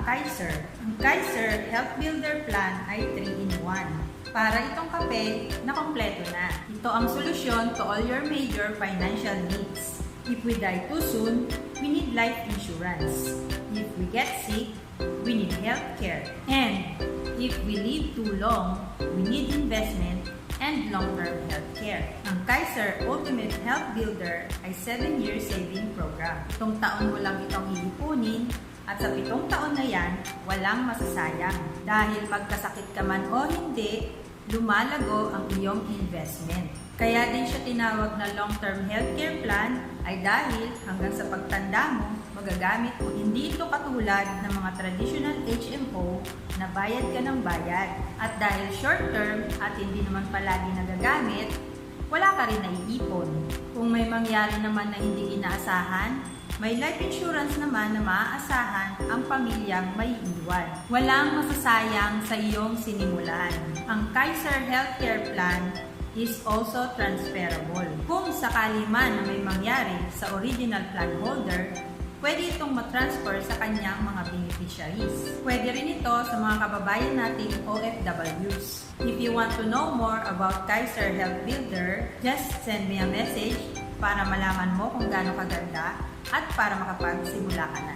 Kaiser. Ang Kaiser Health Builder Plan ay 3-in-1. Para itong kape na kompleto na. Ito ang solusyon to all your major financial needs. If we die too soon, we need life insurance. If we get sick, we need health care. And if we live too long, we need investment and long-term health care. Ang Kaiser Ultimate Health Builder ay 7-year saving program. 7 taon mo lang itong iipunin at sa 7 taon na yan, walang masasayang. Dahil magkasakit ka man o hindi, lumalago ang iyong investment. Kaya din siya tinawag na long-term healthcare plan ay dahil hanggang sa pagtanda mo, magagamit mo. Hindi ito katulad ng mga traditional HMO na bayad ka ng bayad. At dahil short-term at hindi naman palagi nagagamit, wala ka rin naiipon. Kung may mangyari naman na hindi inaasahan, may life insurance naman na maaasahan ang pamilyang may iwan. Walang masasayang sa iyong sinimulan. Ang Kaiser Healthcare Plan is also transferable. Kung sakali man na may mangyari sa original plan holder, pwede itong matransfer sa kanyang mga beneficiaries. Pwede rin ito sa mga kababayan nating OFWs. If you want to know more about Kaiser Health Builder, just send me a message para malaman mo kung gaano kaganda at para makapagsimula ka na.